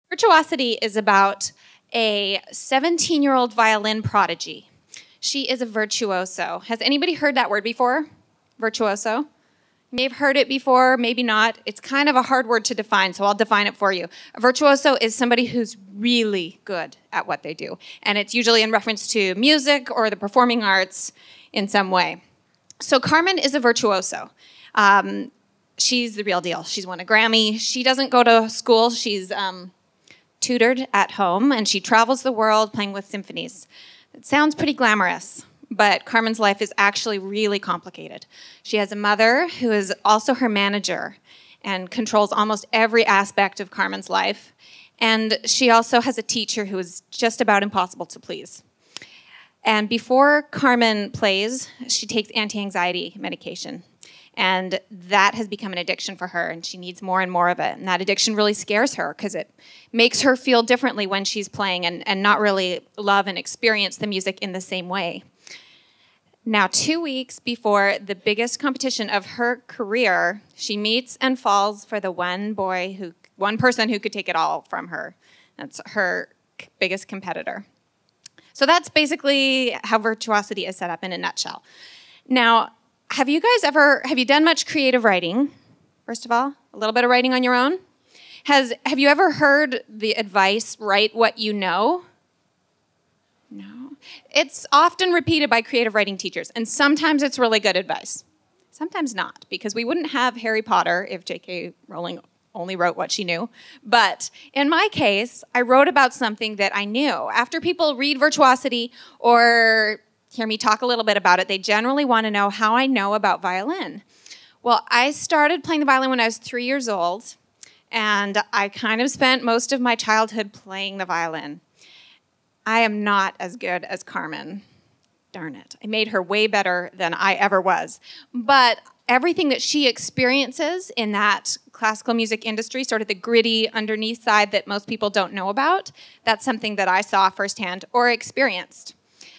Virtuosity is about a 17-year-old violin prodigy. She is a virtuoso. Has anybody heard that word before? Virtuoso? You may have heard it before, maybe not. It's kind of a hard word to define, so I'll define it for you. A virtuoso is somebody who's really good at what they do, and it's usually in reference to music or the performing arts in some way. So Carmen is a virtuoso. She's the real deal. She's won a Grammy. She doesn't go to school. She's tutored at home, and she travels the world playing with symphonies. It sounds pretty glamorous, but Carmen's life is actually really complicated. She has a mother who is also her manager and controls almost every aspect of Carmen's life. And she also has a teacher who is just about impossible to please. And before Carmen plays, she takes anti-anxiety medication. And that has become an addiction for her, and she needs more and more of it. And that addiction really scares her because it makes her feel differently when she's playing and not really love and experience the music in the same way. Now, 2 weeks before the biggest competition of her career, she meets and falls for the one person who could take it all from her. That's her biggest competitor. So that's basically how virtuosity is set up in a nutshell. Now, have you done much creative writing? First of all, a little bit of writing on your own? Have you ever heard the advice, write what you know? No. It's often repeated by creative writing teachers, and sometimes it's really good advice. Sometimes not, because we wouldn't have Harry Potter if J.K. Rowling only wrote what she knew. But in my case, I wrote about something that I knew. After people read Virtuosity or hear me talk a little bit about it, they generally want to know how I know about violin. Well, I started playing the violin when I was 3 years old, and I kind of spent most of my childhood playing the violin. I am not as good as Carmen. Darn it. I made her way better than I ever was. But everything that she experiences in that classical music industry, sort of the gritty underneath side that most people don't know about, that's something that I saw firsthand or experienced.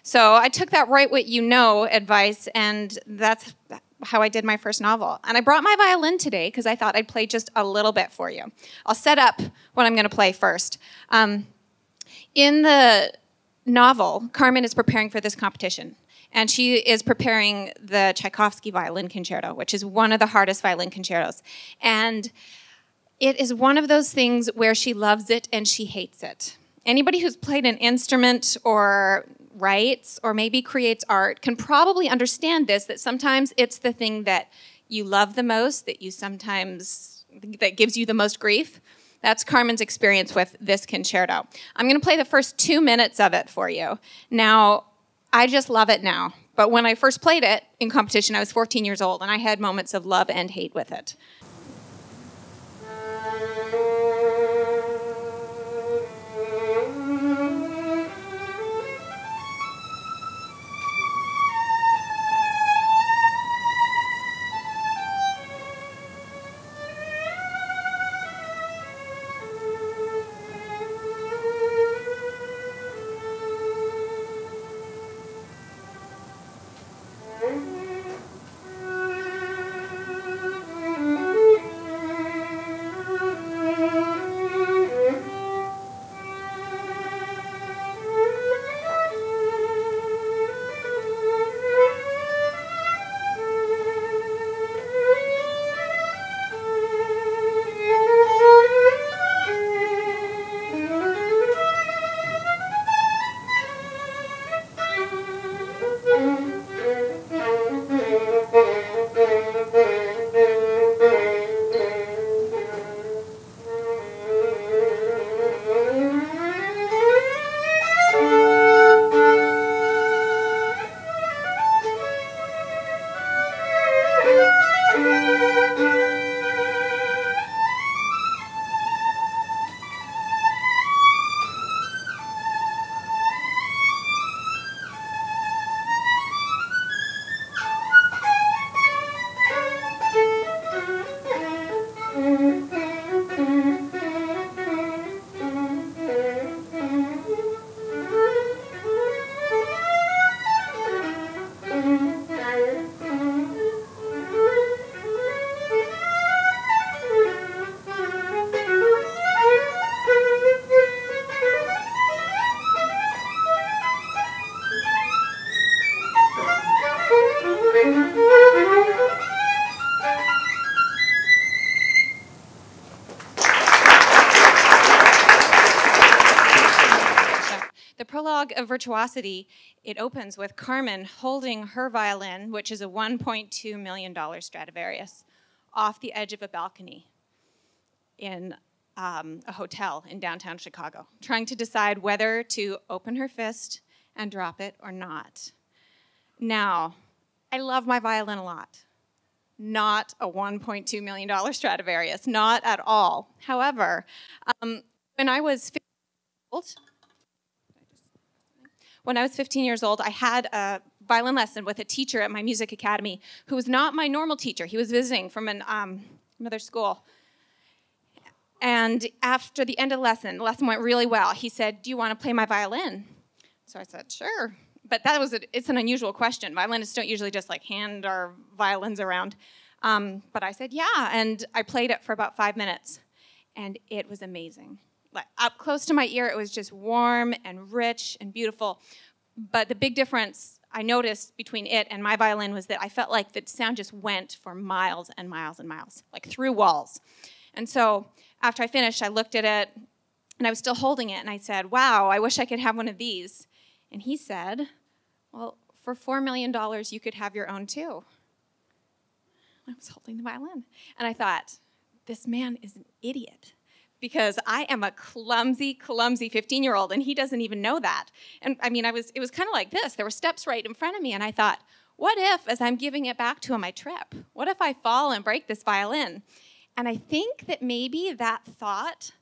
So I took that write what you know advice, and that's how I did my first novel. And I brought my violin today because I thought I'd play just a little bit for you. I'll set up what I'm going to play first. In the novel, Carmen is preparing for this competition, and she is preparing the Tchaikovsky Violin Concerto, which is one of the hardest violin concertos. And it is one of those things where she loves it and she hates it. Anybody who's played an instrument or writes or maybe creates art can probably understand this, that sometimes it's the thing that you love the most, that gives you the most grief. That's Carmen's experience with this concerto. I'm going to play the first 2 minutes of it for you. Now, I just love it now. But when I first played it in competition, I was 14 years old, and I had moments of love and hate with it. Prologue of Virtuosity, it opens with Carmen holding her violin, which is a $1.2 million Stradivarius, off the edge of a balcony in a hotel in downtown Chicago, trying to decide whether to open her fist and drop it or not. Now, I love my violin a lot. Not a $1.2 million Stradivarius, not at all. However, when I was 15 years old, I had a violin lesson with a teacher at my music academy who was not my normal teacher. He was visiting from another school. And after the end of the lesson went really well. He said, "Do you want to play my violin?" So I said, "Sure." But it's an unusual question. Violinists don't usually just like hand our violins around. But I said, "Yeah." And I played it for about 5 minutes. And it was amazing. Like, up close to my ear, it was just warm and rich and beautiful. But the big difference I noticed between it and my violin was that I felt like the sound just went for miles and miles and miles, like through walls. And so after I finished, I looked at it, and I was still holding it, and I said, "Wow, I wish I could have one of these." And he said, "Well, for $4 million, you could have your own too." I was holding the violin. And I thought, this man is an idiot, because I am a clumsy 15-year-old, and he doesn't even know that. And I mean, it was kind of like this. There were steps right in front of me, and I thought, what if, as I'm giving it back to him, I trip? What if I fall and break this violin? And I think that maybe that thought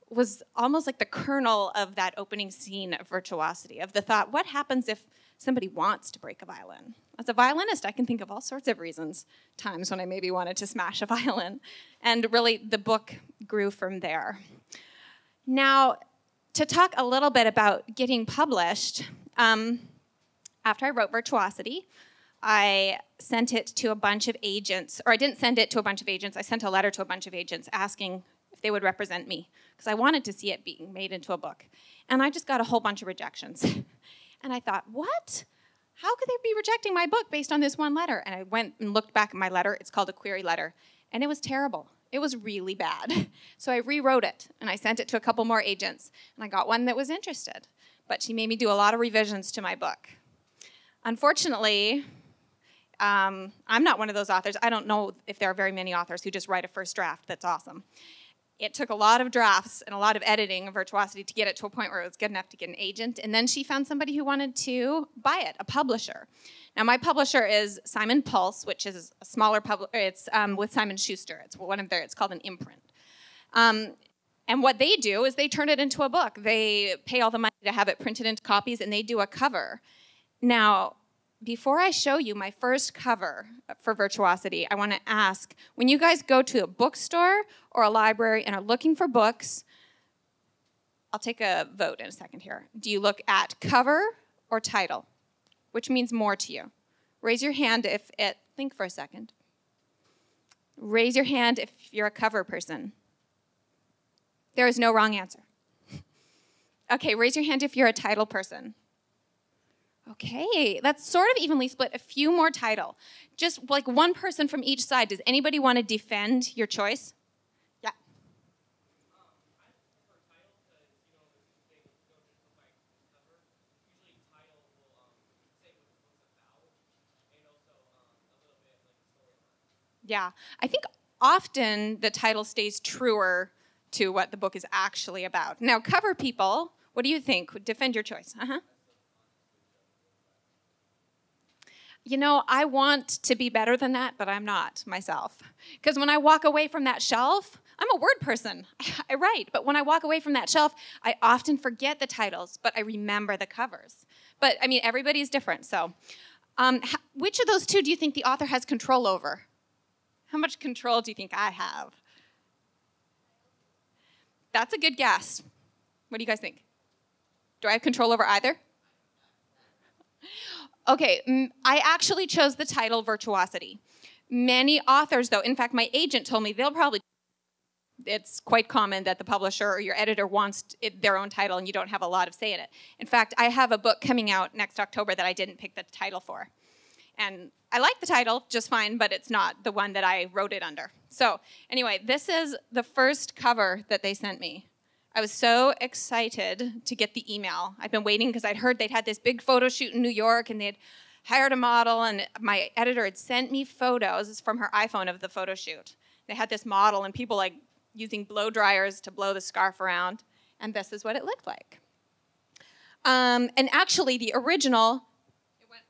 was almost like the kernel of that opening scene of Virtuosity, of the thought, what happens if somebody wants to break a violin? As a violinist, I can think of all sorts of reasons, times when I maybe wanted to smash a violin. And really, the book grew from there. Now, to talk a little bit about getting published, after I wrote Virtuosity, I sent it to a bunch of agents, or I didn't send it to a bunch of agents, I sent a letter to a bunch of agents asking if they would represent me, because I wanted to see it being made into a book. And I just got a whole bunch of rejections. And I thought, what? How could they be rejecting my book based on this one letter? And I went and looked back at my letter. It's called a query letter. And it was terrible. It was really bad. So I rewrote it, and I sent it to a couple more agents. And I got one that was interested. But she made me do a lot of revisions to my book. Unfortunately, I'm not one of those authors. I don't know if there are very many authors who just write a first draft that's awesome. It took a lot of drafts and a lot of editing of Virtuosity to get it to a point where it was good enough to get an agent. And then she found somebody who wanted to buy it, a publisher. Now, my publisher is Simon Pulse, which is a smaller publisher. It's with Simon Schuster. It's called an imprint. And what they do is they turn it into a book. They pay all the money to have it printed into copies, and they do a cover. Now, before I show you my first cover for Virtuosity, I want to ask, when you guys go to a bookstore or a library and are looking for books, I'll take a vote in a second here. Do you look at cover or title? Which means more to you? Raise your hand if it, think for a second. Raise your hand if you're a cover person. There is no wrong answer. Okay, raise your hand if you're a title person. Okay, that's sort of evenly split. A few more title. Just like one person from each side. Does anybody want to defend your choice? Yeah. I prefer title because, they don't just look like cover. Usually title will say what the book's about, and also a little bit like the storyline. Yeah, I think often the title stays truer to what the book is actually about. Now, cover people, what do you think? Defend your choice. I want to be better than that, but I'm not myself. Because when I walk away from that shelf, I'm a word person. I write, but when I walk away from that shelf, I often forget the titles, but I remember the covers. But, everybody's different, so. Which of those two do you think the author has control over? How much control do you think I have? That's a good guess. What do you guys think? Do I have control over either? Okay, I actually chose the title Virtuosity. Many authors, though, in fact, my agent told me it's quite common that the publisher or your editor wants their own title and you don't have a lot of say in it. In fact, I have a book coming out next October that I didn't pick the title for. And I like the title just fine, but it's not the one that I wrote it under. So anyway, this is the first cover that they sent me. I was so excited to get the email. I've been waiting because I'd heard they'd had this big photo shoot in New York and they'd hired a model, and my editor had sent me photos from her iPhone of the photo shoot. They had this model and people like using blow dryers to blow the scarf around, and this is what it looked like. And actually, the original, it went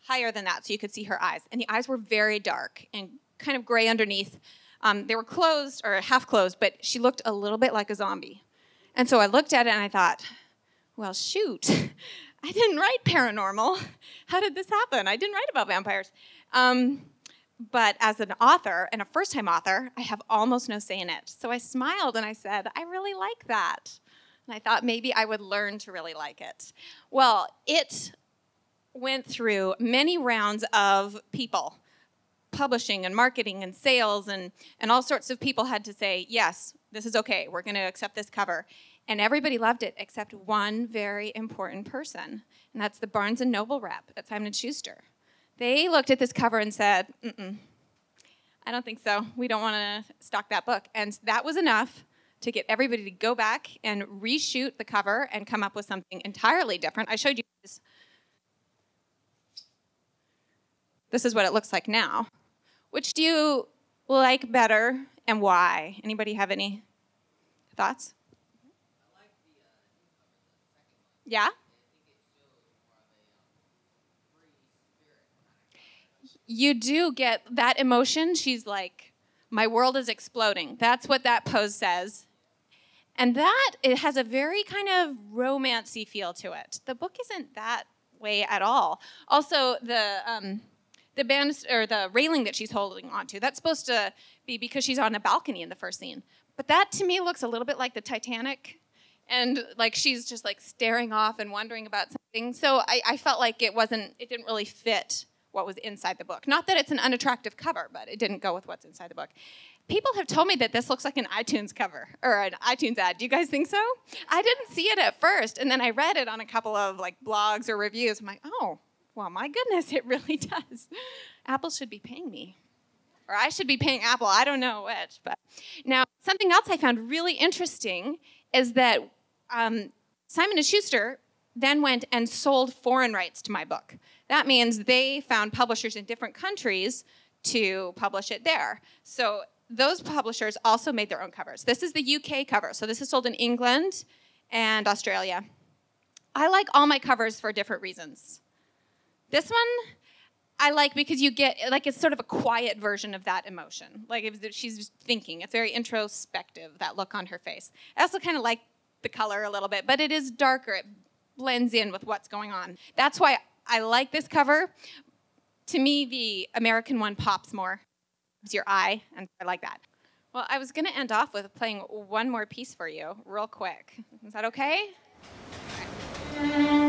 higher than that so you could see her eyes, and the eyes were very dark and kind of gray underneath. They were closed, or half closed, but she looked a little bit like a zombie. And so I looked at it and I thought, well, shoot, I didn't write paranormal. How did this happen? I didn't write about vampires. But as an author, and a first-time author, I have almost no say in it. So I smiled and I said, I really like that. And I thought maybe I would learn to really like it. Well, it went through many rounds of people. Publishing and marketing and sales and all sorts of people had to say, yes, this is okay, we're going to accept this cover. And everybody loved it except one very important person, and that's the Barnes & Noble rep at Simon & Schuster. They looked at this cover and said, I don't think so. We don't want to stock that book. And that was enough to get everybody to go back and reshoot the cover and come up with something entirely different. I showed you this. This is what it looks like now. Which do you like better and why? Anybody have any thoughts? I like the new cover, the second one. Yeah? I think it shows more of a free spirit kind of. You do get that emotion. She's like, my world is exploding. That's what that pose says. And that, it has a very kind of romancy feel to it. The book isn't that way at all. Also, the banister, or the railing that she's holding onto, that's supposed to be because she's on a balcony in the first scene. But that, to me, looks a little bit like the Titanic. And like she's just like staring off and wondering about something. So I felt like it didn't really fit what was inside the book. Not that it's an unattractive cover, but it didn't go with what's inside the book. People have told me that this looks like an iTunes cover, or an iTunes ad. Do you guys think so? I didn't see it at first, and then I read it on a couple of like blogs or reviews. I'm like, oh, well, my goodness, it really does. Apple should be paying me. Or I should be paying Apple. I don't know which. But now, something else I found really interesting is that Simon & Schuster then went and sold foreign rights to my book. That means they found publishers in different countries to publish it there. So those publishers also made their own covers. This is the UK cover. So this is sold in England and Australia. I like all my covers for different reasons. This one, I like because you get, like, it's sort of a quiet version of that emotion. Like, if she's thinking. It's very introspective, that look on her face. I also kind of like the color a little bit, but it is darker. It blends in with what's going on. That's why I like this cover. To me, the American one pops more. It's your eye, and I like that. Well, I was going to end off with playing one more piece for you real quick. Is that okay? Okay.